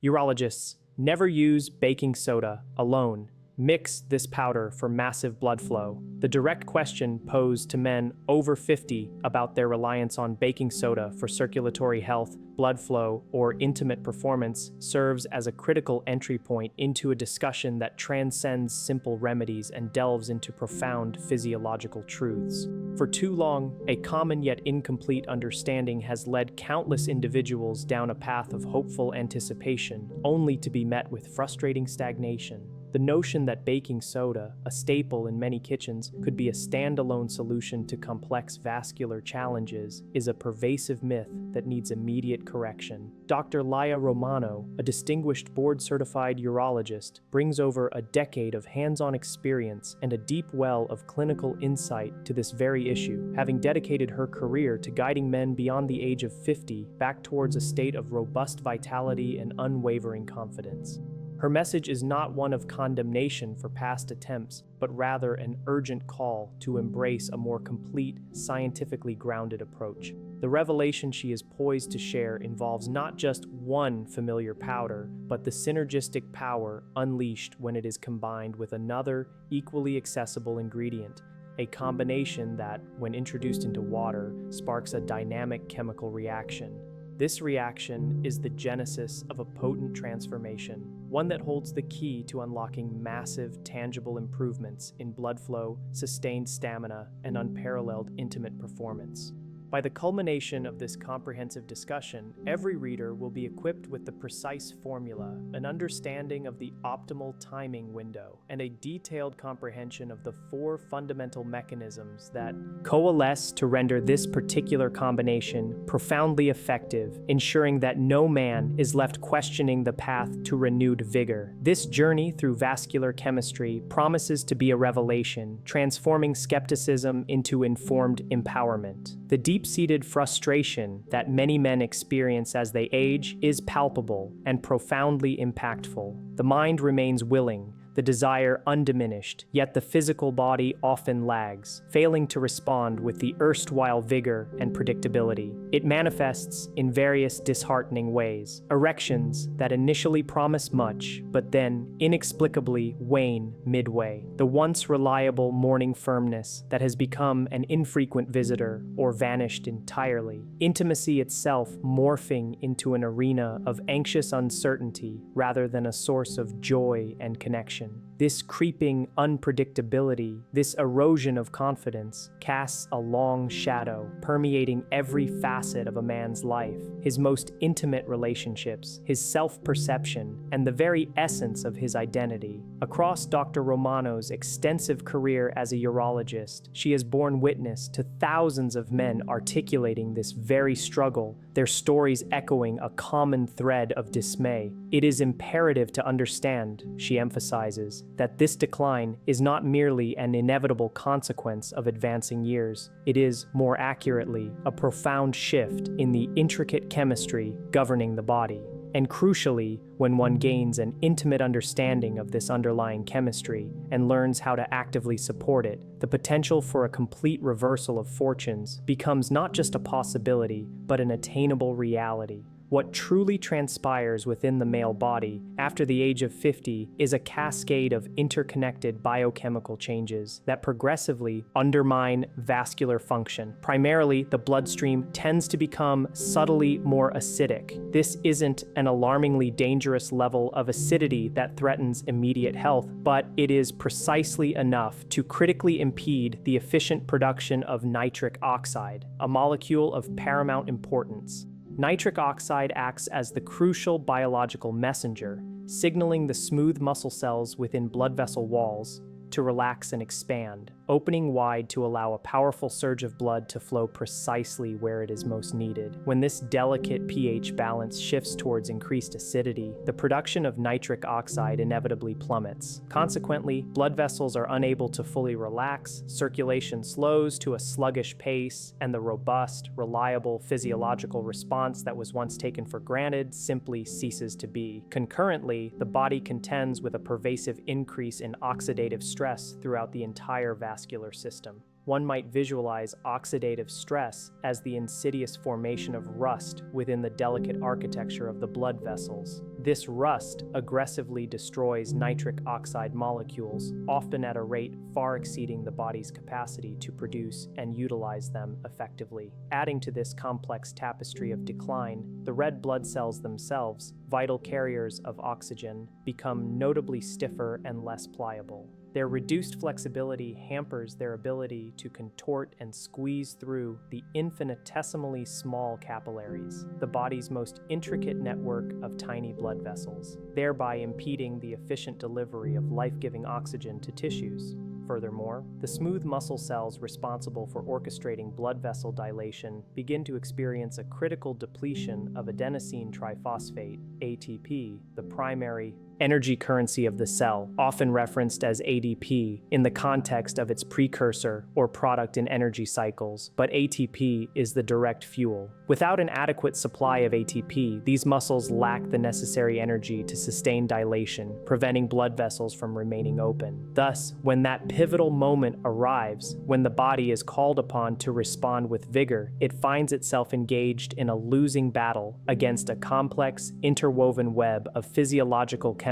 Urologists never use baking soda alone. Mix this powder for massive blood flow. The direct question posed to men over 50 about their reliance on baking soda for circulatory health, blood flow, or intimate performance serves as a critical entry point into a discussion that transcends simple remedies and delves into profound physiological truths. For too long, a common yet incomplete understanding has led countless individuals down a path of hopeful anticipation, only to be met with frustrating stagnation. The notion that baking soda, a staple in many kitchens, could be a standalone solution to complex vascular challenges is a pervasive myth that needs immediate correction. Dr. Laia Romano, a distinguished board-certified urologist, brings over a decade of hands-on experience and a deep well of clinical insight to this very issue, having dedicated her career to guiding men beyond the age of 50 back towards a state of robust vitality and unwavering confidence. Her message is not one of condemnation for past attempts, but rather an urgent call to embrace a more complete, scientifically grounded approach. The revelation she is poised to share involves not just one familiar powder, but the synergistic power unleashed when it is combined with another, equally accessible ingredient, a combination that, when introduced into water, sparks a dynamic chemical reaction. This reaction is the genesis of a potent transformation, one that holds the key to unlocking massive, tangible improvements in blood flow, sustained stamina, and unparalleled intimate performance. By the culmination of this comprehensive discussion, every reader will be equipped with the precise formula, an understanding of the optimal timing window, and a detailed comprehension of the 4 fundamental mechanisms that coalesce to render this particular combination profoundly effective, ensuring that no man is left questioning the path to renewed vigor. This journey through vascular chemistry promises to be a revelation, transforming skepticism into informed empowerment. The deep-seated frustration that many men experience as they age is palpable and profoundly impactful. The mind remains willing, the desire undiminished, yet the physical body often lags, failing to respond with the erstwhile vigor and predictability. It manifests in various disheartening ways. Erections that initially promise much, but then inexplicably wane midway. The once reliable morning firmness that has become an infrequent visitor or vanished entirely. Intimacy itself morphing into an arena of anxious uncertainty rather than a source of joy and connection. This creeping unpredictability, this erosion of confidence, casts a long shadow, permeating every facet of a man's life, his most intimate relationships, his self-perception, and the very essence of his identity. Across Dr. Romano's extensive career as a urologist, she has borne witness to thousands of men articulating this very struggle, their stories echoing a common thread of dismay. It is imperative to understand, she emphasizes, that this decline is not merely an inevitable consequence of advancing years. It is, more accurately, a profound shift in the intricate chemistry governing the body. And crucially, when one gains an intimate understanding of this underlying chemistry and learns how to actively support it, the potential for a complete reversal of fortunes becomes not just a possibility, but an attainable reality. What truly transpires within the male body after the age of 50 is a cascade of interconnected biochemical changes that progressively undermine vascular function. Primarily, the bloodstream tends to become subtly more acidic. This isn't an alarmingly dangerous level of acidity that threatens immediate health, but it is precisely enough to critically impede the efficient production of nitric oxide, a molecule of paramount importance. Nitric oxide acts as the crucial biological messenger, signaling the smooth muscle cells within blood vessel walls to relax and expand, opening wide to allow a powerful surge of blood to flow precisely where it is most needed. When this delicate pH balance shifts towards increased acidity, the production of nitric oxide inevitably plummets. Consequently, blood vessels are unable to fully relax, circulation slows to a sluggish pace, and the robust, reliable physiological response that was once taken for granted simply ceases to be. Concurrently, the body contends with a pervasive increase in oxidative stress throughout the entire vascular system. one might visualize oxidative stress as the insidious formation of rust within the delicate architecture of the blood vessels. This rust aggressively destroys nitric oxide molecules, often at a rate far exceeding the body's capacity to produce and utilize them effectively. Adding to this complex tapestry of decline, the red blood cells themselves, vital carriers of oxygen, become notably stiffer and less pliable. Their reduced flexibility hampers their ability to contort and squeeze through the infinitesimally small capillaries, the body's most intricate network of tiny blood vessels, thereby impeding the efficient delivery of life-giving oxygen to tissues. Furthermore, the smooth muscle cells responsible for orchestrating blood vessel dilation begin to experience a critical depletion of adenosine triphosphate, ATP, the primary energy currency of the cell, often referenced as ADP in the context of its precursor or product in energy cycles, but ATP is the direct fuel. Without an adequate supply of ATP, these muscles lack the necessary energy to sustain dilation, preventing blood vessels from remaining open. Thus, when that pivotal moment arrives, when the body is called upon to respond with vigor, it finds itself engaged in a losing battle against a complex, interwoven web of physiological chemistry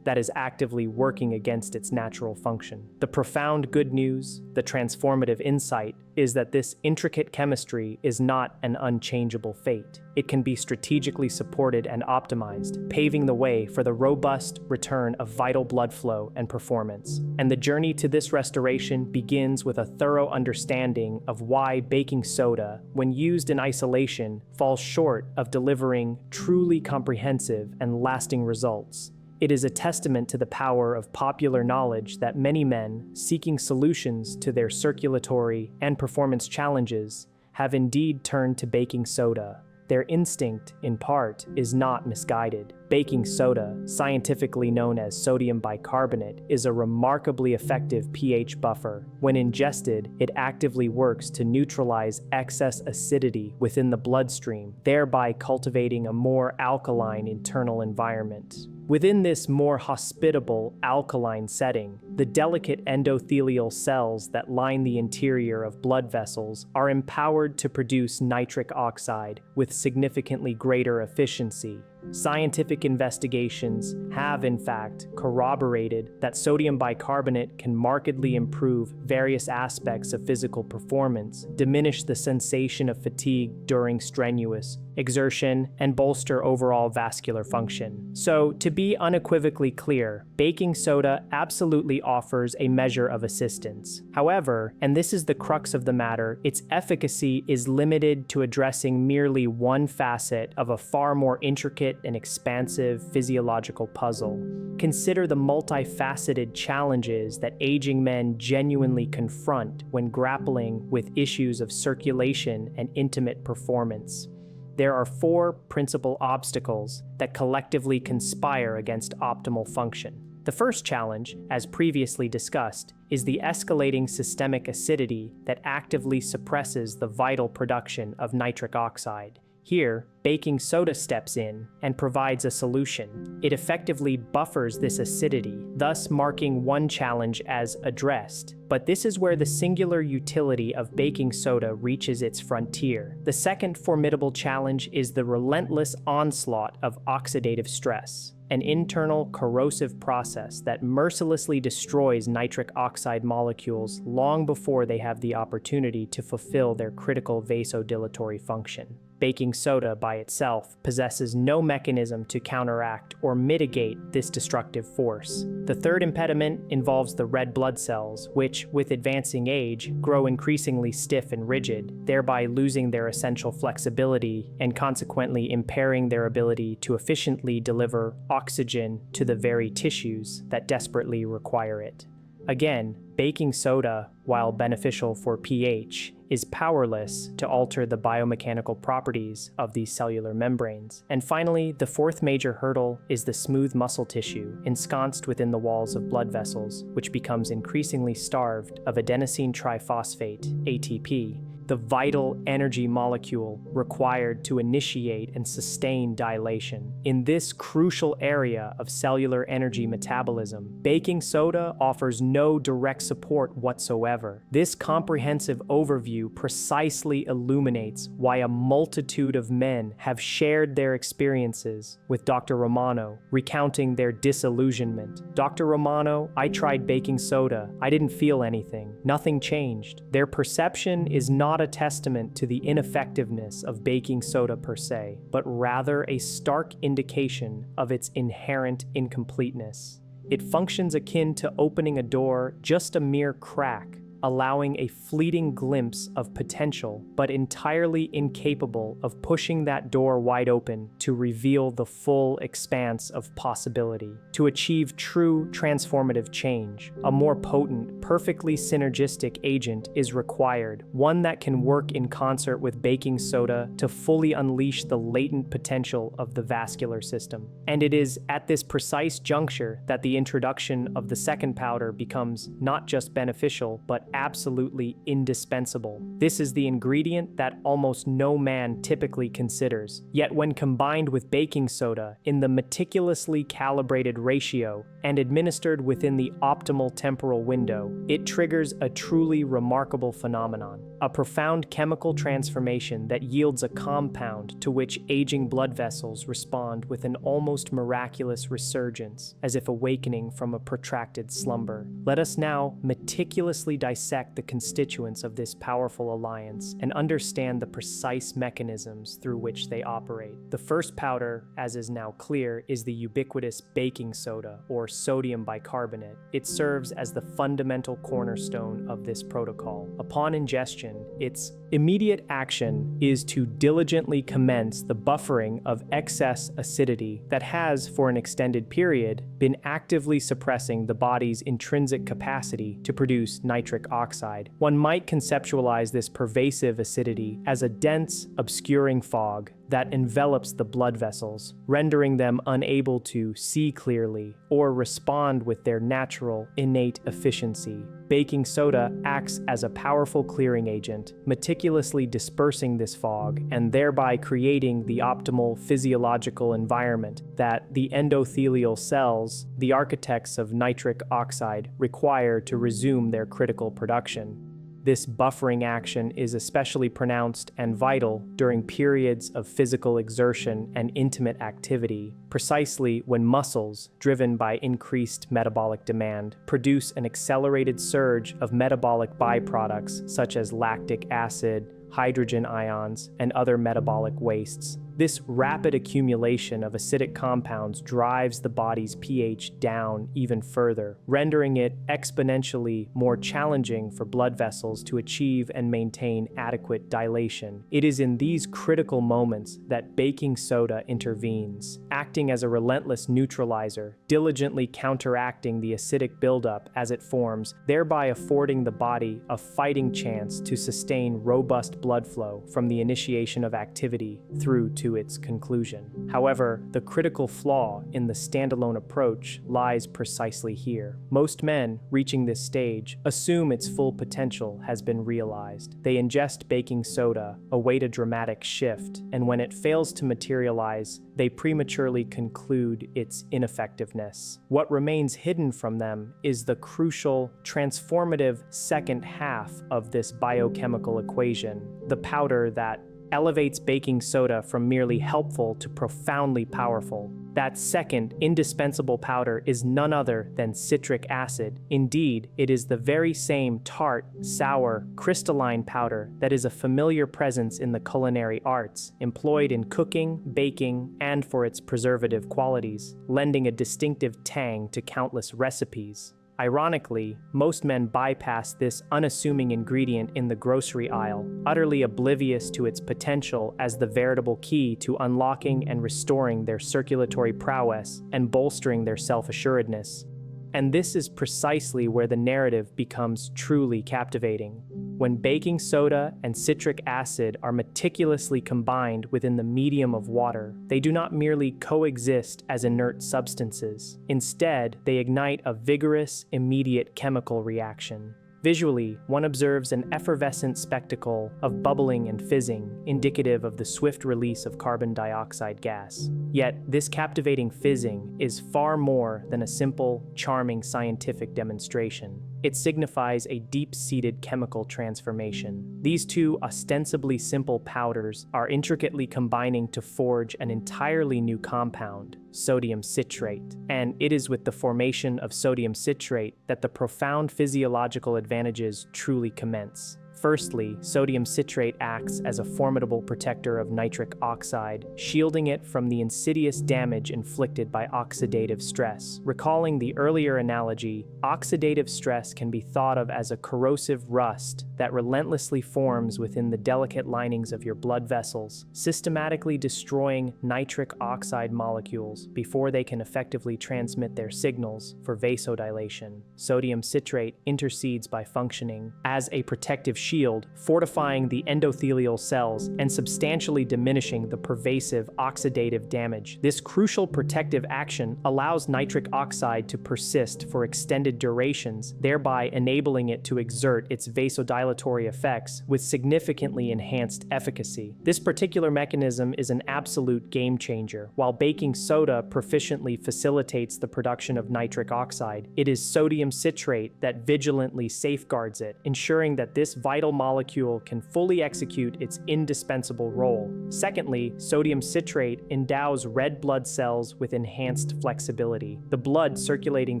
that is actively working against its natural function. The profound good news, the transformative insight, is that this intricate chemistry is not an unchangeable fate. It can be strategically supported and optimized, paving the way for the robust return of vital blood flow and performance. And the journey to this restoration begins with a thorough understanding of why baking soda, when used in isolation, falls short of delivering truly comprehensive and lasting results. It is a testament to the power of popular knowledge that many men, seeking solutions to their circulatory and performance challenges, have indeed turned to baking soda. Their instinct, in part, is not misguided. Baking soda, scientifically known as sodium bicarbonate, is a remarkably effective pH buffer. When ingested, it actively works to neutralize excess acidity within the bloodstream, thereby cultivating a more alkaline internal environment. Within this more hospitable alkaline setting, the delicate endothelial cells that line the interior of blood vessels are empowered to produce nitric oxide with significantly greater efficiency. Scientific investigations have, in fact, corroborated that sodium bicarbonate can markedly improve various aspects of physical performance, diminish the sensation of fatigue during strenuous exertion, and bolster overall vascular function. So, to be unequivocally clear, baking soda absolutely offers a measure of assistance. However, and this is the crux of the matter, its efficacy is limited to addressing merely one facet of a far more intricate and expansive physiological puzzle. Consider the multifaceted challenges that aging men genuinely confront when grappling with issues of circulation and intimate performance. There are four principal obstacles that collectively conspire against optimal function. The first challenge, as previously discussed, is the escalating systemic acidity that actively suppresses the vital production of nitric oxide. Here, baking soda steps in and provides a solution. It effectively buffers this acidity, thus marking one challenge as addressed. But this is where the singular utility of baking soda reaches its frontier. The second formidable challenge is the relentless onslaught of oxidative stress, an internal corrosive process that mercilessly destroys nitric oxide molecules long before they have the opportunity to fulfill their critical vasodilatory function. Baking soda by itself possesses no mechanism to counteract or mitigate this destructive force. The third impediment involves the red blood cells, which, with advancing age, grow increasingly stiff and rigid, thereby losing their essential flexibility and consequently impairing their ability to efficiently deliver oxygen to the very tissues that desperately require it. Again, baking soda, while beneficial for pH, is powerless to alter the biomechanical properties of these cellular membranes. And finally, the fourth major hurdle is the smooth muscle tissue ensconced within the walls of blood vessels, which becomes increasingly starved of adenosine triphosphate, ATP, the vital energy molecule required to initiate and sustain dilation. In this crucial area of cellular energy metabolism, baking soda offers no direct support whatsoever. This comprehensive overview precisely illuminates why a multitude of men have shared their experiences with Dr. Romano, recounting their disillusionment. "Dr. Romano, I tried baking soda. I didn't feel anything. Nothing changed." Their perception is not a testament to the ineffectiveness of baking soda per se, but rather a stark indication of its inherent incompleteness. It functions akin to opening a door just a mere crack, allowing a fleeting glimpse of potential, but entirely incapable of pushing that door wide open to reveal the full expanse of possibility. To achieve true transformative change, a more potent, perfectly synergistic agent is required, one that can work in concert with baking soda to fully unleash the latent potential of the vascular system. And it is at this precise juncture that the introduction of the second powder becomes not just beneficial, but absolutely indispensable. This is the ingredient that almost no man typically considers. Yet when combined with baking soda in the meticulously calibrated ratio and administered within the optimal temporal window, it triggers a truly remarkable phenomenon, a profound chemical transformation that yields a compound to which aging blood vessels respond with an almost miraculous resurgence, as if awakening from a protracted slumber. Let us now meticulously dissect the constituents of this powerful alliance and understand the precise mechanisms through which they operate. The first powder, as is now clear, is the ubiquitous baking soda, or sodium bicarbonate. It serves as the fundamental cornerstone of this protocol. Upon ingestion, its immediate action is to diligently commence the buffering of excess acidity that has, for an extended period, been actively suppressing the body's intrinsic capacity to produce nitric oxide. One might conceptualize this pervasive acidity as a dense, obscuring fog that envelops the blood vessels, rendering them unable to see clearly or respond with their natural, innate efficiency. Baking soda acts as a powerful clearing agent, meticulously dispersing this fog and thereby creating the optimal physiological environment that the endothelial cells, the architects of nitric oxide, require to resume their critical production. This buffering action is especially pronounced and vital during periods of physical exertion and intimate activity, precisely when muscles, driven by increased metabolic demand, produce an accelerated surge of metabolic byproducts such as lactic acid, hydrogen ions, and other metabolic wastes. This rapid accumulation of acidic compounds drives the body's pH down even further, rendering it exponentially more challenging for blood vessels to achieve and maintain adequate dilation. It is in these critical moments that baking soda intervenes, acting as a relentless neutralizer, diligently counteracting the acidic buildup as it forms, thereby affording the body a fighting chance to sustain robust blood flow from the initiation of activity through to its conclusion. However, the critical flaw in the standalone approach lies precisely here. Most men reaching this stage assume its full potential has been realized. They ingest baking soda, await a dramatic shift, and when it fails to materialize, they prematurely conclude its ineffectiveness. What remains hidden from them is the crucial, transformative second half of this biochemical equation, the powder that elevates baking soda from merely helpful to profoundly powerful. That second, indispensable powder is none other than citric acid. Indeed, it is the very same tart, sour, crystalline powder that is a familiar presence in the culinary arts, employed in cooking, baking, and for its preservative qualities, lending a distinctive tang to countless recipes. Ironically, most men bypass this unassuming ingredient in the grocery aisle, utterly oblivious to its potential as the veritable key to unlocking and restoring their circulatory prowess and bolstering their self-assuredness. And this is precisely where the narrative becomes truly captivating. When baking soda and citric acid are meticulously combined within the medium of water, they do not merely coexist as inert substances. Instead, they ignite a vigorous, immediate chemical reaction. Visually, one observes an effervescent spectacle of bubbling and fizzing, indicative of the swift release of carbon dioxide gas. Yet, this captivating fizzing is far more than a simple, charming scientific demonstration. It signifies a deep-seated chemical transformation. These two ostensibly simple powders are intricately combining to forge an entirely new compound, sodium citrate. And it is with the formation of sodium citrate that the profound physiological advantages truly commence. Firstly, sodium citrate acts as a formidable protector of nitric oxide, shielding it from the insidious damage inflicted by oxidative stress. Recalling the earlier analogy, oxidative stress can be thought of as a corrosive rust that relentlessly forms within the delicate linings of your blood vessels, systematically destroying nitric oxide molecules before they can effectively transmit their signals for vasodilation. Sodium citrate intercedes by functioning as a protective shield, fortifying the endothelial cells and substantially diminishing the pervasive oxidative damage. This crucial protective action allows nitric oxide to persist for extended durations, thereby enabling it to exert its vasodilatory effects with significantly enhanced efficacy. This particular mechanism is an absolute game changer. While baking soda proficiently facilitates the production of nitric oxide, it is sodium citrate that vigilantly safeguards it, ensuring that this vital molecule can fully execute its indispensable role. Secondly, sodium citrate endows red blood cells with enhanced flexibility. The blood circulating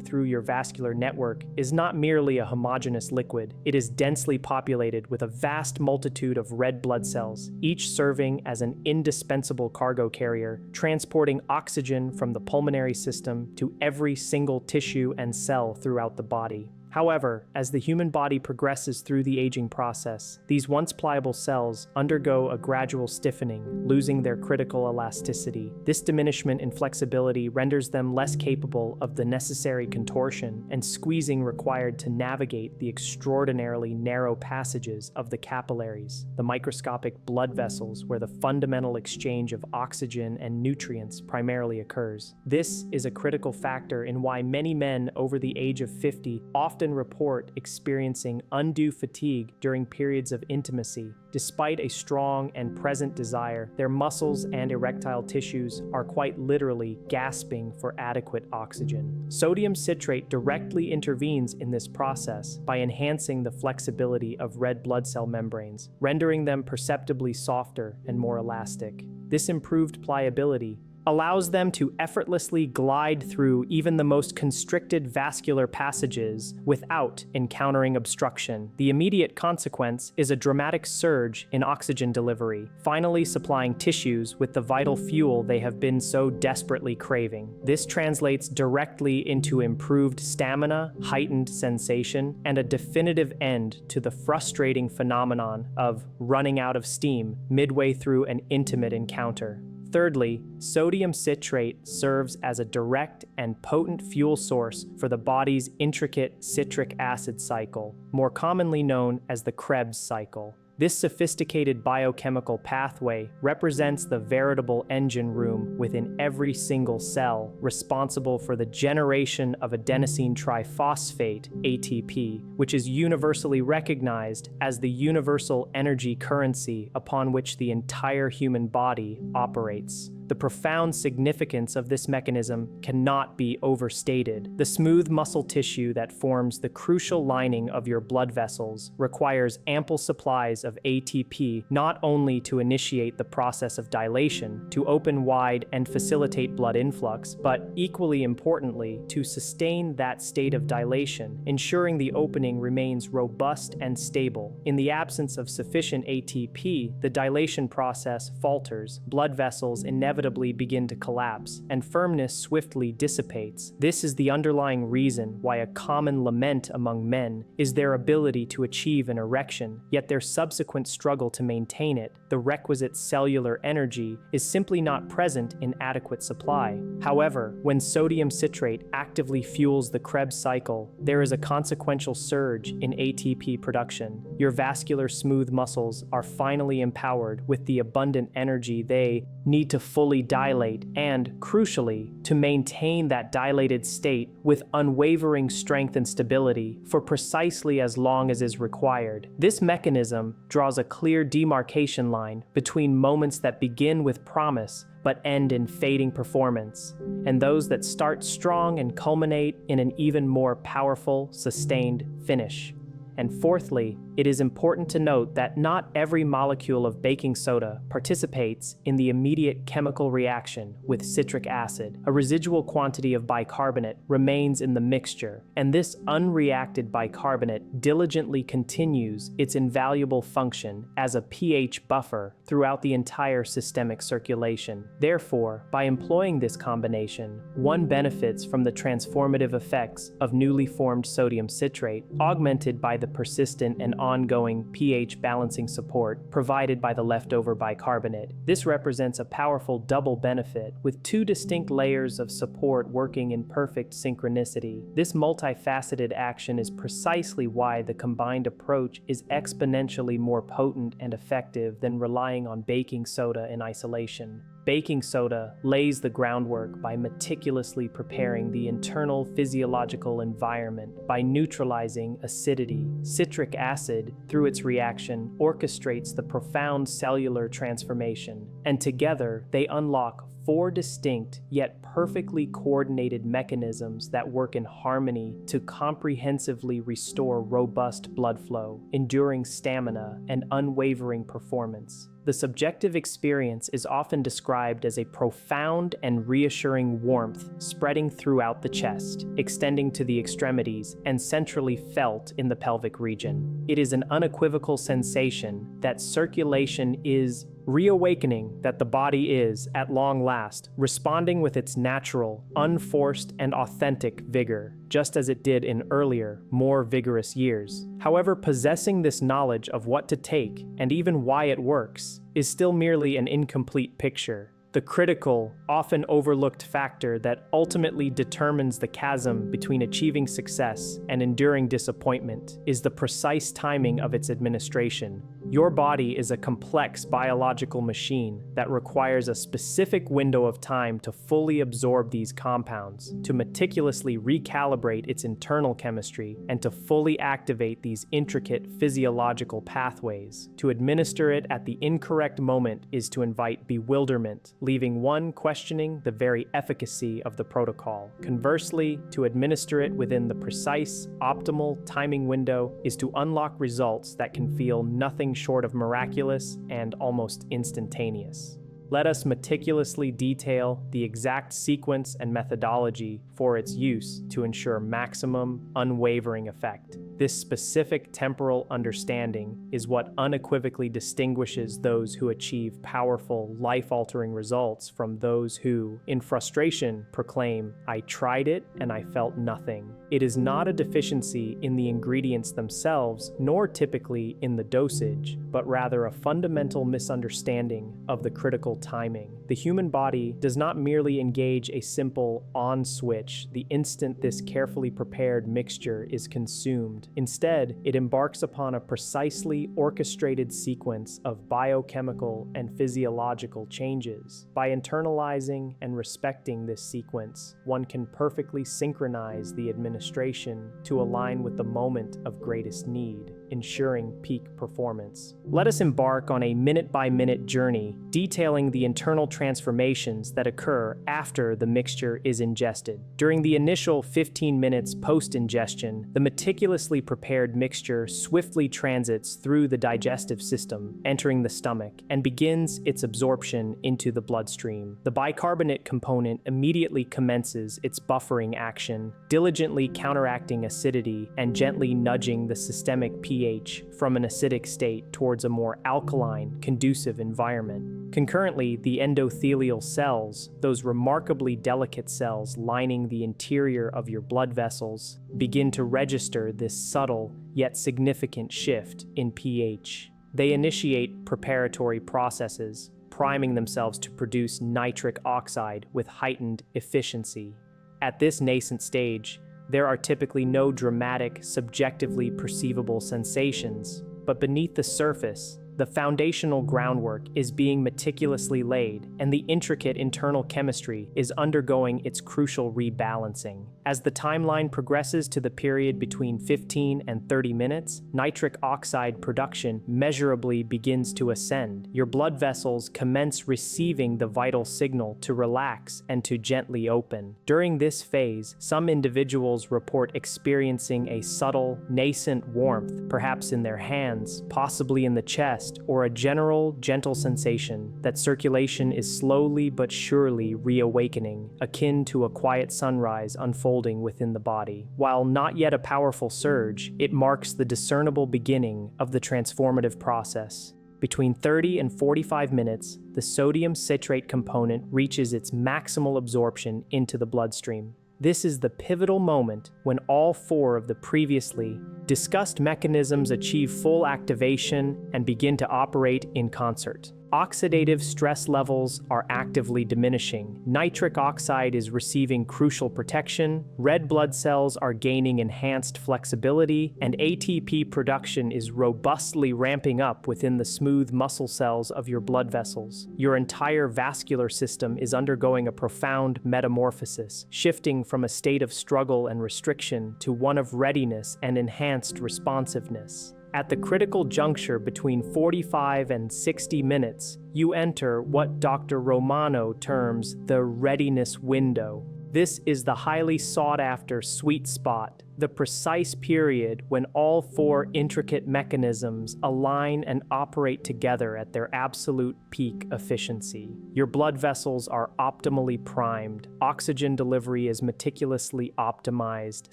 through your vascular network is not merely a homogeneous liquid, it is densely populated with a vast multitude of red blood cells, each serving as an indispensable cargo carrier, transporting oxygen from the pulmonary system to every single tissue and cell throughout the body. However, as the human body progresses through the aging process, these once pliable cells undergo a gradual stiffening, losing their critical elasticity. This diminishment in flexibility renders them less capable of the necessary contortion and squeezing required to navigate the extraordinarily narrow passages of the capillaries, the microscopic blood vessels where the fundamental exchange of oxygen and nutrients primarily occurs. This is a critical factor in why many men over the age of 50 often report experiencing undue fatigue during periods of intimacy. Despite a strong and present desire, their muscles and erectile tissues are quite literally gasping for adequate oxygen. Sodium citrate directly intervenes in this process by enhancing the flexibility of red blood cell membranes, rendering them perceptibly softer and more elastic. This improved pliability allows them to effortlessly glide through even the most constricted vascular passages without encountering obstruction. The immediate consequence is a dramatic surge in oxygen delivery, finally supplying tissues with the vital fuel they have been so desperately craving. This translates directly into improved stamina, heightened sensation, and a definitive end to the frustrating phenomenon of running out of steam midway through an intimate encounter. Thirdly, sodium citrate serves as a direct and potent fuel source for the body's intricate citric acid cycle, more commonly known as the Krebs cycle. This sophisticated biochemical pathway represents the veritable engine room within every single cell, responsible for the generation of adenosine triphosphate, ATP, which is universally recognized as the universal energy currency upon which the entire human body operates. The profound significance of this mechanism cannot be overstated. The smooth muscle tissue that forms the crucial lining of your blood vessels requires ample supplies of ATP not only to initiate the process of dilation, to open wide and facilitate blood influx, but equally importantly, to sustain that state of dilation, ensuring the opening remains robust and stable. In the absence of sufficient ATP, the dilation process falters, blood vessels inevitably begin to collapse, and firmness swiftly dissipates. This is the underlying reason why a common lament among men is their ability to achieve an erection, yet their subsequent struggle to maintain it. The requisite cellular energy is simply not present in adequate supply. However, when sodium citrate actively fuels the Krebs cycle, there is a consequential surge in ATP production. Your vascular smooth muscles are finally empowered with the abundant energy they need to fully fully dilate and, crucially, to maintain that dilated state with unwavering strength and stability for precisely as long as is required. This mechanism draws a clear demarcation line between moments that begin with promise but end in fading performance, and those that start strong and culminate in an even more powerful, sustained finish. And fourthly, it is important to note that not every molecule of baking soda participates in the immediate chemical reaction with citric acid. A residual quantity of bicarbonate remains in the mixture, and this unreacted bicarbonate diligently continues its invaluable function as a pH buffer throughout the entire systemic circulation. Therefore, by employing this combination, one benefits from the transformative effects of newly formed sodium citrate, augmented by the persistent and ongoing pH balancing support provided by the leftover bicarbonate. This represents a powerful double benefit, with two distinct layers of support working in perfect synchronicity. This multifaceted action is precisely why the combined approach is exponentially more potent and effective than relying on baking soda in isolation. Baking soda lays the groundwork by meticulously preparing the internal physiological environment by neutralizing acidity. Citric acid, through its reaction, orchestrates the profound cellular transformation, and together they unlock four distinct yet perfectly coordinated mechanisms that work in harmony to comprehensively restore robust blood flow, enduring stamina, and unwavering performance. The subjective experience is often described as a profound and reassuring warmth spreading throughout the chest, extending to the extremities, and centrally felt in the pelvic region. It is an unequivocal sensation that circulation is reawakening, that the body is, at long last, responding with its natural, unforced, and authentic vigor, just as it did in earlier, more vigorous years. However, possessing this knowledge of what to take, and even why it works, is still merely an incomplete picture. The critical, often overlooked factor that ultimately determines the chasm between achieving success and enduring disappointment is the precise timing of its administration. Your body is a complex biological machine that requires a specific window of time to fully absorb these compounds, to meticulously recalibrate its internal chemistry, and to fully activate these intricate physiological pathways. To administer it at the incorrect moment is to invite bewilderment, leaving one questioning the very efficacy of the protocol. Conversely, to administer it within the precise, optimal timing window is to unlock results that can feel nothing short of miraculous and almost instantaneous. Let us meticulously detail the exact sequence and methodology for its use to ensure maximum, unwavering effect. This specific temporal understanding is what unequivocally distinguishes those who achieve powerful, life-altering results from those who, in frustration, proclaim, "I tried it and I felt nothing." It is not a deficiency in the ingredients themselves, nor typically in the dosage, but rather a fundamental misunderstanding of the critical timing. The human body does not merely engage a simple on switch the instant this carefully prepared mixture is consumed. Instead, it embarks upon a precisely orchestrated sequence of biochemical and physiological changes. By internalizing and respecting this sequence, one can perfectly synchronize the administration to align with the moment of greatest need, ensuring peak performance. Let us embark on a minute-by-minute journey detailing the internal transformations that occur after the mixture is ingested. During the initial 15 minutes post-ingestion, the meticulously prepared mixture swiftly transits through the digestive system, entering the stomach, and begins its absorption into the bloodstream. The bicarbonate component immediately commences its buffering action, diligently counteracting acidity and gently nudging the systemic pH from an acidic state towards a more alkaline, conducive environment. Concurrently, the endothelial cells, those remarkably delicate cells lining the interior of your blood vessels, begin to register this subtle yet significant shift in pH. They initiate preparatory processes, priming themselves to produce nitric oxide with heightened efficiency. At this nascent stage, there are typically no dramatic, subjectively perceivable sensations, but beneath the surface, The foundational groundwork is being meticulously laid, and the intricate internal chemistry is undergoing its crucial rebalancing. As the timeline progresses to the period between 15 and 30 minutes, nitric oxide production measurably begins to ascend. Your blood vessels commence receiving the vital signal to relax and to gently open. During this phase, some individuals report experiencing a subtle, nascent warmth, perhaps in their hands, possibly in the chest, or a general, gentle sensation that circulation is slowly but surely reawakening, akin to a quiet sunrise unfolding within the body. While not yet a powerful surge, it marks the discernible beginning of the transformative process. Between 30 and 45 minutes, the sodium citrate component reaches its maximal absorption into the bloodstream. This is the pivotal moment when all four of the previously discussed mechanisms achieve full activation and begin to operate in concert. Oxidative stress levels are actively diminishing. Nitric oxide is receiving crucial protection, red blood cells are gaining enhanced flexibility, and ATP production is robustly ramping up within the smooth muscle cells of your blood vessels. Your entire vascular system is undergoing a profound metamorphosis, shifting from a state of struggle and restriction to one of readiness and enhanced responsiveness. At the critical juncture between 45 and 60 minutes, you enter what Dr. Romano terms the readiness window. This is the highly sought-after sweet spot, the precise period when all four intricate mechanisms align and operate together at their absolute peak efficiency. Your blood vessels are optimally primed, oxygen delivery is meticulously optimized,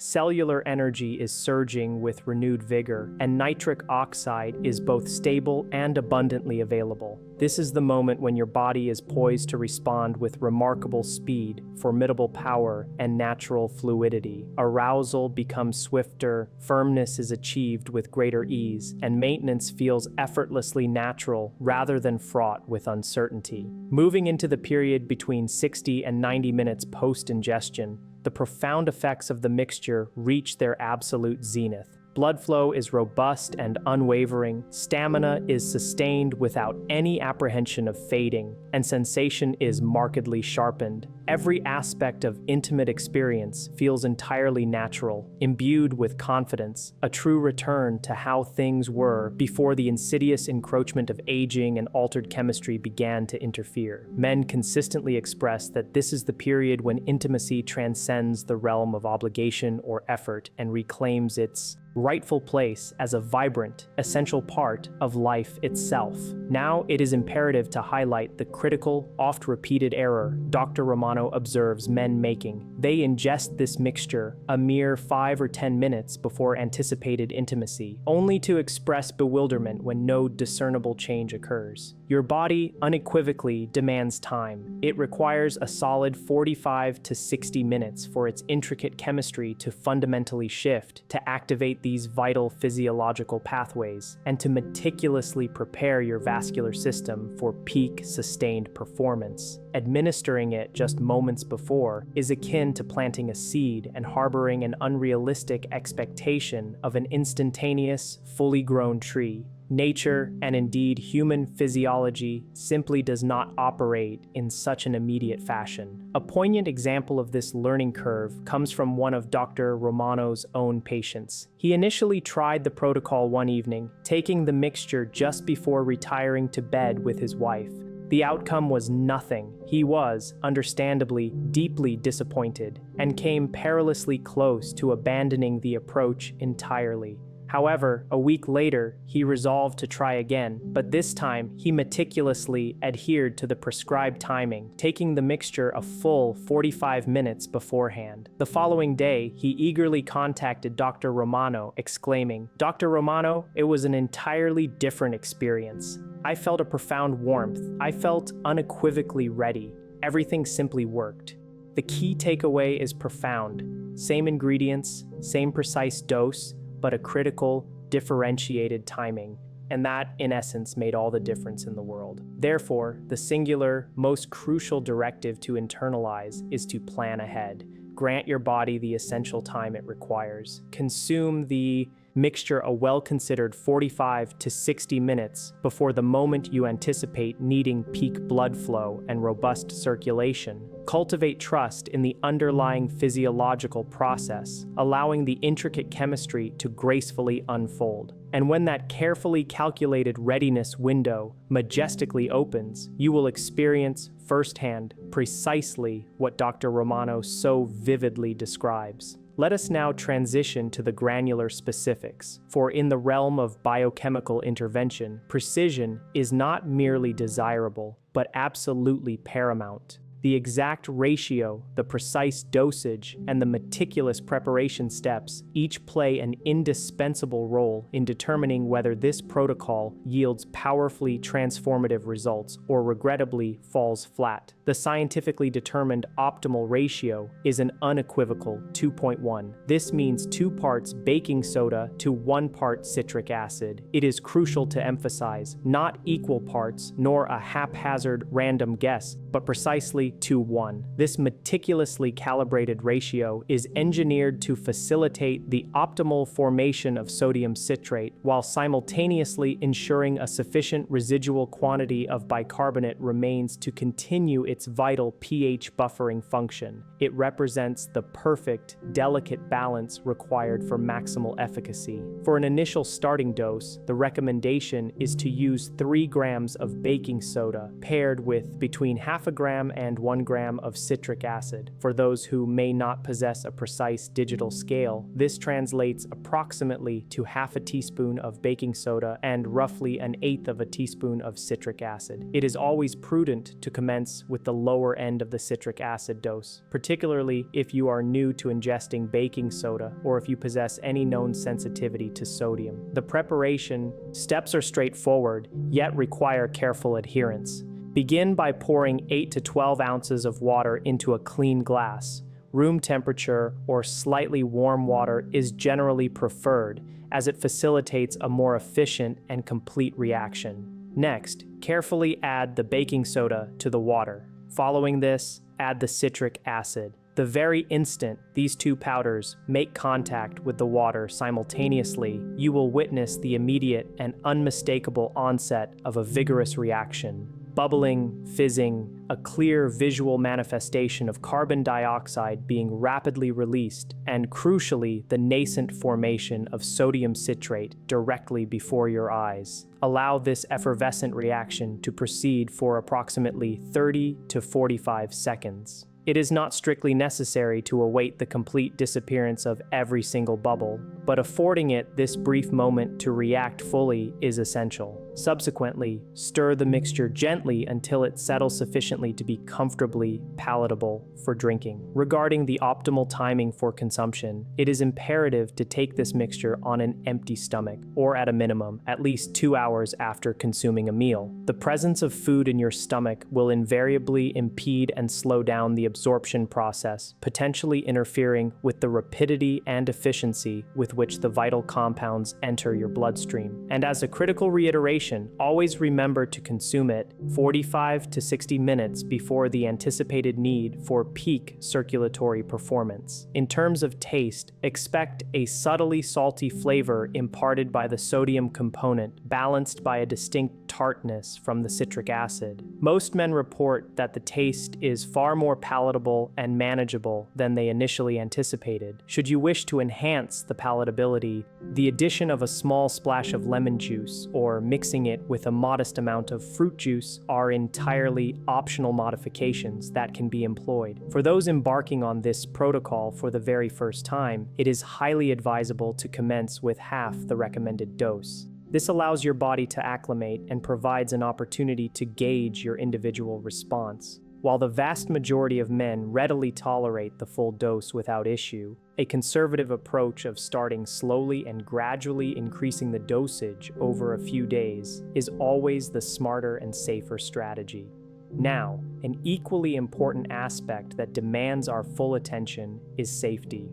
cellular energy is surging with renewed vigor, and nitric oxide is both stable and abundantly available. This is the moment when your body is poised to respond with remarkable speed, formidable power, and natural fluidity. Arousal becomes swifter, firmness is achieved with greater ease, and maintenance feels effortlessly natural rather than fraught with uncertainty. Moving into the period between 60 and 90 minutes post-ingestion, the profound effects of the mixture reach their absolute zenith. Blood flow is robust and unwavering, stamina is sustained without any apprehension of fading, and sensation is markedly sharpened. Every aspect of intimate experience feels entirely natural, imbued with confidence, a true return to how things were before the insidious encroachment of aging and altered chemistry began to interfere. Men consistently express that this is the period when intimacy transcends the realm of obligation or effort and reclaims its rightful place as a vibrant, essential part of life itself. Now it is imperative to highlight the critical, oft-repeated error Dr. Romano observes men making. They ingest this mixture a mere 5 or 10 minutes before anticipated intimacy, only to express bewilderment when no discernible change occurs. Your body unequivocally demands time. It requires a solid 45 to 60 minutes for its intricate chemistry to fundamentally shift, to activate these vital physiological pathways, and to meticulously prepare your vascular system for peak sustained performance. Administering it just moments before is akin to planting a seed and harboring an unrealistic expectation of an instantaneous, fully grown tree. Nature, and indeed human physiology, simply does not operate in such an immediate fashion. A poignant example of this learning curve comes from one of Dr. Romano's own patients. He initially tried the protocol one evening, taking the mixture just before retiring to bed with his wife. The outcome was nothing. He was, understandably, deeply disappointed, and came perilously close to abandoning the approach entirely. However, a week later, he resolved to try again, but this time he meticulously adhered to the prescribed timing, taking the mixture a full 45 minutes beforehand. The following day, he eagerly contacted Dr. Romano, exclaiming, "Dr. Romano, it was an entirely different experience. I felt a profound warmth. I felt unequivocally ready. Everything simply worked." The key takeaway is profound. Same ingredients, same precise dose, but a critical, differentiated timing, and that, in essence, made all the difference in the world. Therefore, the singular, most crucial directive to internalize is to plan ahead. Grant your body the essential time it requires. Consume the Mixture a well-considered 45 to 60 minutes before the moment you anticipate needing peak blood flow and robust circulation. Cultivate trust in the underlying physiological process, allowing the intricate chemistry to gracefully unfold. And when that carefully calculated readiness window majestically opens, you will experience firsthand precisely what Dr. Romano so vividly describes. Let us now transition to the granular specifics, for in the realm of biochemical intervention, precision is not merely desirable, but absolutely paramount. The exact ratio, the precise dosage, and the meticulous preparation steps each play an indispensable role in determining whether this protocol yields powerfully transformative results or regrettably falls flat. The scientifically determined optimal ratio is an unequivocal 2.1. This means 2 parts baking soda to 1 part citric acid. It is crucial to emphasize, not equal parts nor a haphazard random guess, but precisely 2:1. This meticulously calibrated ratio is engineered to facilitate the optimal formation of sodium citrate while simultaneously ensuring a sufficient residual quantity of bicarbonate remains to continue its vital pH buffering function. It represents the perfect, delicate balance required for maximal efficacy. For an initial starting dose, the recommendation is to use 3 grams of baking soda paired with between half a gram and 1 gram of citric acid. For those who may not possess a precise digital scale, this translates approximately to half a teaspoon of baking soda and roughly 1/8 of a teaspoon of citric acid. It is always prudent to commence with the lower end of the citric acid dose, particularly if you are new to ingesting baking soda or if you possess any known sensitivity to sodium. The preparation steps are straightforward, yet require careful adherence. Begin by pouring 8 to 12 ounces of water into a clean glass. Room temperature or slightly warm water is generally preferred, as it facilitates a more efficient and complete reaction. Next, carefully add the baking soda to the water. Following this, add the citric acid. The very instant these 2 powders make contact with the water simultaneously, you will witness the immediate and unmistakable onset of a vigorous reaction. Bubbling, fizzing, a clear visual manifestation of carbon dioxide being rapidly released, and crucially, the nascent formation of sodium citrate directly before your eyes. Allow this effervescent reaction to proceed for approximately 30 to 45 seconds. It is not strictly necessary to await the complete disappearance of every single bubble, but affording it this brief moment to react fully is essential. Subsequently, stir the mixture gently until it settles sufficiently to be comfortably palatable for drinking. Regarding the optimal timing for consumption, it is imperative to take this mixture on an empty stomach, or at a minimum, at least 2 hours after consuming a meal. The presence of food in your stomach will invariably impede and slow down the absorption process, potentially interfering with the rapidity and efficiency with which the vital compounds enter your bloodstream. And as a critical reiteration, always remember to consume it 45 to 60 minutes before the anticipated need for peak circulatory performance. In terms of taste, expect a subtly salty flavor imparted by the sodium component, balanced by a distinct tartness from the citric acid. Most men report that the taste is far more palatable and manageable than they initially anticipated. Should you wish to enhance the palatability, the addition of a small splash of lemon juice or mixing it with a modest amount of fruit juice are entirely optional modifications that can be employed. For those embarking on this protocol for the very first time, it is highly advisable to commence with half the recommended dose. This allows your body to acclimate and provides an opportunity to gauge your individual response. While the vast majority of men readily tolerate the full dose without issue, a conservative approach of starting slowly and gradually increasing the dosage over a few days is always the smarter and safer strategy. Now, an equally important aspect that demands our full attention is safety.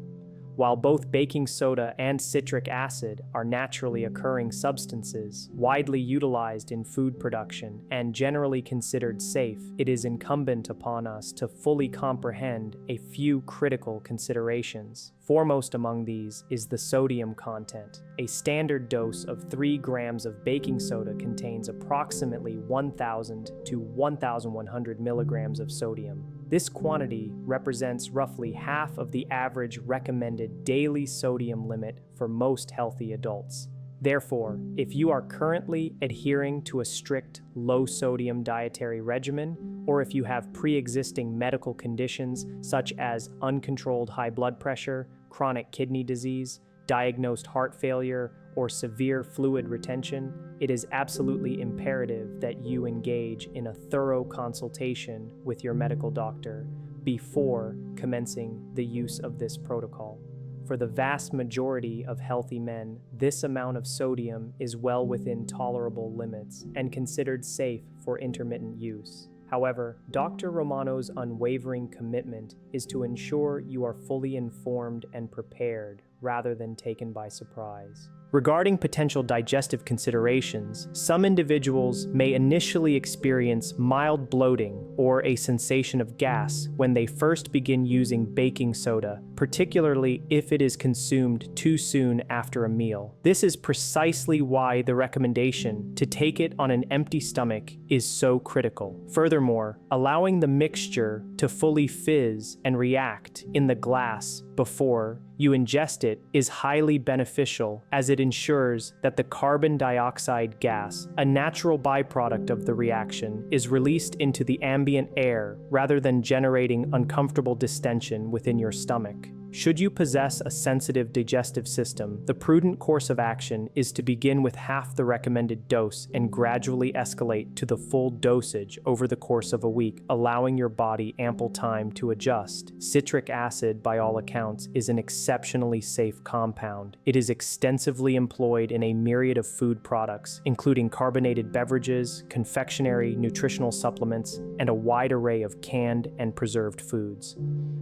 While both baking soda and citric acid are naturally occurring substances, widely utilized in food production and generally considered safe, it is incumbent upon us to fully comprehend a few critical considerations. Foremost among these is the sodium content. A standard dose of 3 grams of baking soda contains approximately 1,000 to 1,100 milligrams of sodium. This quantity represents roughly half of the average recommended daily sodium limit for most healthy adults. Therefore, if you are currently adhering to a strict low-sodium dietary regimen, or if you have pre-existing medical conditions such as uncontrolled high blood pressure, chronic kidney disease, diagnosed heart failure, or severe fluid retention, it is absolutely imperative that you engage in a thorough consultation with your medical doctor before commencing the use of this protocol. For the vast majority of healthy men, this amount of sodium is well within tolerable limits and considered safe for intermittent use. However, Dr. Romano's unwavering commitment is to ensure you are fully informed and prepared rather than taken by surprise. Regarding potential digestive considerations, some individuals may initially experience mild bloating or a sensation of gas when they first begin using baking soda, particularly if it is consumed too soon after a meal. This is precisely why the recommendation to take it on an empty stomach is so critical. Furthermore, allowing the mixture to fully fizz and react in the glass before you ingest it is highly beneficial, as it ensures that the carbon dioxide gas, a natural byproduct of the reaction, is released into the ambient air rather than generating uncomfortable distension within your stomach. Should you possess a sensitive digestive system, the prudent course of action is to begin with half the recommended dose and gradually escalate to the full dosage over the course of a week, allowing your body ample time to adjust. Citric acid, by all accounts, is an exceptionally safe compound. It is extensively employed in a myriad of food products, including carbonated beverages, confectionery, nutritional supplements, and a wide array of canned and preserved foods.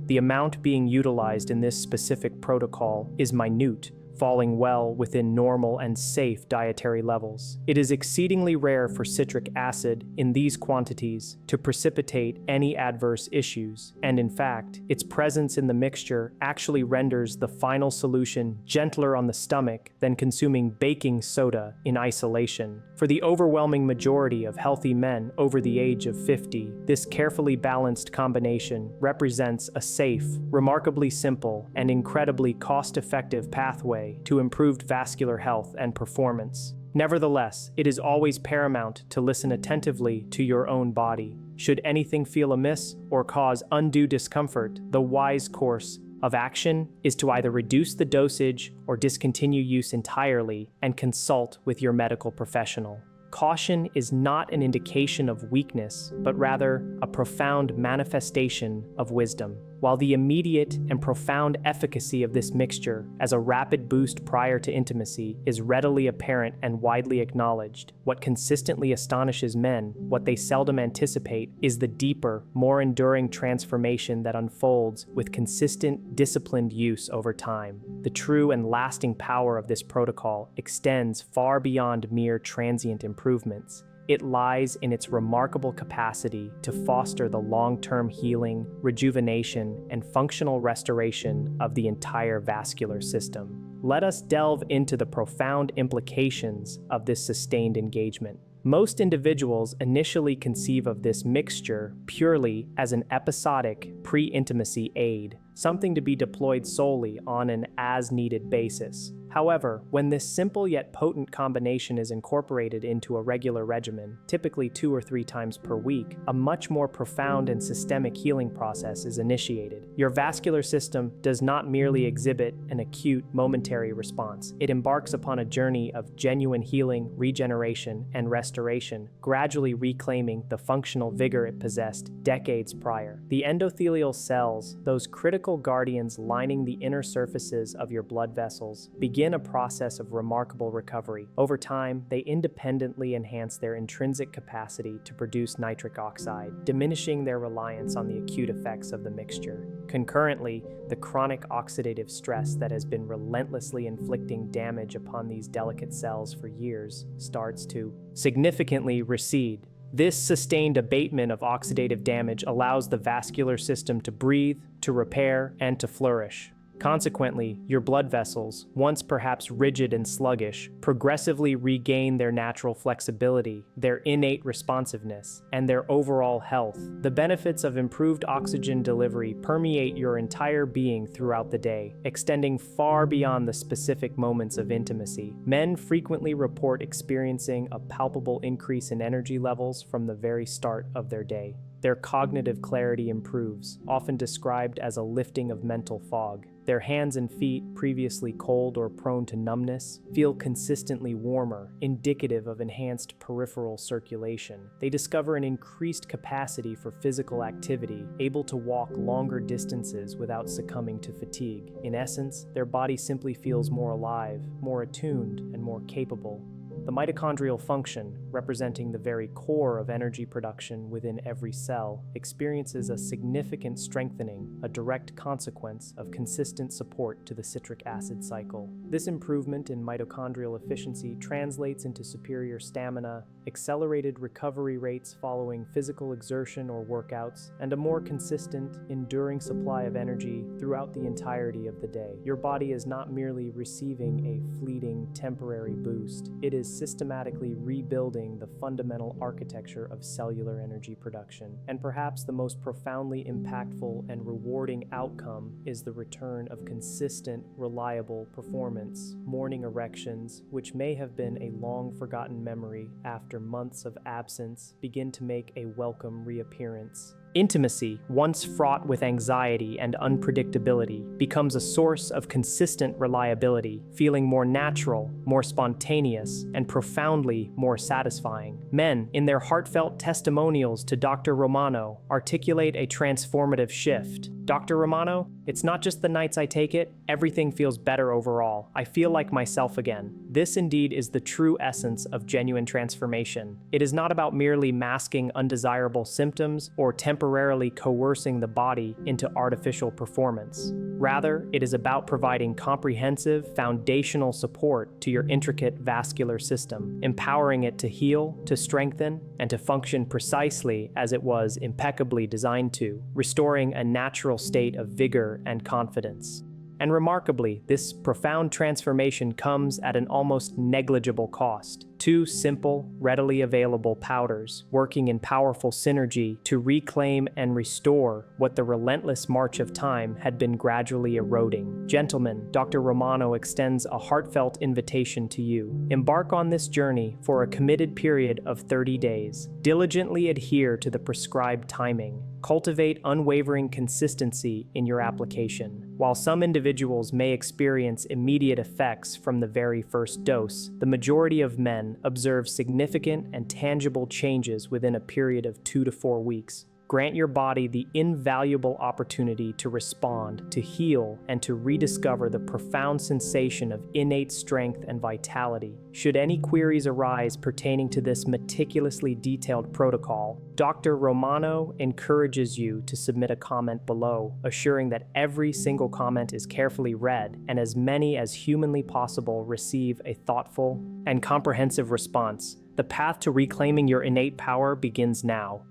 The amount being utilized in this specific protocol is minute, falling well within normal and safe dietary levels. It is exceedingly rare for citric acid in these quantities to precipitate any adverse issues, and in fact, its presence in the mixture actually renders the final solution gentler on the stomach than consuming baking soda in isolation. For the overwhelming majority of healthy men over the age of 50, this carefully balanced combination represents a safe, remarkably simple, and incredibly cost-effective pathway to improved vascular health and performance. Nevertheless, it is always paramount to listen attentively to your own body. Should anything feel amiss or cause undue discomfort, the wise course of action is to either reduce the dosage or discontinue use entirely and consult with your medical professional. Caution is not an indication of weakness, but rather a profound manifestation of wisdom. While the immediate and profound efficacy of this mixture as a rapid boost prior to intimacy is readily apparent and widely acknowledged, what consistently astonishes men, what they seldom anticipate, is the deeper, more enduring transformation that unfolds with consistent, disciplined use over time. The true and lasting power of this protocol extends far beyond mere transient improvements. It lies in its remarkable capacity to foster the long-term healing, rejuvenation, and functional restoration of the entire vascular system. Let us delve into the profound implications of this sustained engagement. Most individuals initially conceive of this mixture purely as an episodic pre-intimacy aid, something to be deployed solely on an as-needed basis. However, when this simple yet potent combination is incorporated into a regular regimen, typically 2 or 3 times per week, a much more profound and systemic healing process is initiated. Your vascular system does not merely exhibit an acute, momentary response. It embarks upon a journey of genuine healing, regeneration, and restoration, gradually reclaiming the functional vigor it possessed decades prior. The endothelial cells, those critical guardians lining the inner surfaces of your blood vessels, begin begin a process of remarkable recovery. Over time, they independently enhance their intrinsic capacity to produce nitric oxide, diminishing their reliance on the acute effects of the mixture. Concurrently, the chronic oxidative stress that has been relentlessly inflicting damage upon these delicate cells for years starts to significantly recede. This sustained abatement of oxidative damage allows the vascular system to breathe, to repair, and to flourish. Consequently, your blood vessels, once perhaps rigid and sluggish, progressively regain their natural flexibility, their innate responsiveness, and their overall health. The benefits of improved oxygen delivery permeate your entire being throughout the day, extending far beyond the specific moments of intimacy. Men frequently report experiencing a palpable increase in energy levels from the very start of their day. Their cognitive clarity improves, often described as a lifting of mental fog. Their hands and feet, previously cold or prone to numbness, feel consistently warmer, indicative of enhanced peripheral circulation. They discover an increased capacity for physical activity, able to walk longer distances without succumbing to fatigue. In essence, their body simply feels more alive, more attuned, and more capable. The mitochondrial function, representing the very core of energy production within every cell, experiences a significant strengthening, a direct consequence of consistent support to the citric acid cycle. This improvement in mitochondrial efficiency translates into superior stamina, accelerated recovery rates following physical exertion or workouts, and a more consistent, enduring supply of energy throughout the entirety of the day. Your body is not merely receiving a fleeting, temporary boost. It is systematically rebuilding the fundamental architecture of cellular energy production. And perhaps the most profoundly impactful and rewarding outcome is the return of consistent, reliable performance. Morning erections, which may have been a long-forgotten memory after months of absence, begin to make a welcome reappearance. Intimacy, once fraught with anxiety and unpredictability, becomes a source of consistent reliability, feeling more natural, more spontaneous, and profoundly more satisfying. Men, in their heartfelt testimonials to Dr. Romano, articulate a transformative shift. Dr. Romano, it's not just the nights I take it, everything feels better overall. I feel like myself again. This indeed is the true essence of genuine transformation. It is not about merely masking undesirable symptoms or temporarily coercing the body into artificial performance. Rather, it is about providing comprehensive, foundational support to your intricate vascular system, empowering it to heal, to strengthen, and to function precisely as it was impeccably designed to, restoring a natural state of vigor and confidence. And remarkably, this profound transformation comes at an almost negligible cost. Two simple, readily available powders working in powerful synergy to reclaim and restore what the relentless march of time had been gradually eroding. Gentlemen, Dr. Romano extends a heartfelt invitation to you. Embark on this journey for a committed period of 30 days. Diligently adhere to the prescribed timing. Cultivate unwavering consistency in your application. While some individuals may experience immediate effects from the very first dose, the majority of men observe significant and tangible changes within a period of 2 to 4 weeks. Grant your body the invaluable opportunity to respond, to heal, and to rediscover the profound sensation of innate strength and vitality. Should any queries arise pertaining to this meticulously detailed protocol, Dr. Romano encourages you to submit a comment below, assuring that every single comment is carefully read and as many as humanly possible receive a thoughtful and comprehensive response. The path to reclaiming your innate power begins now.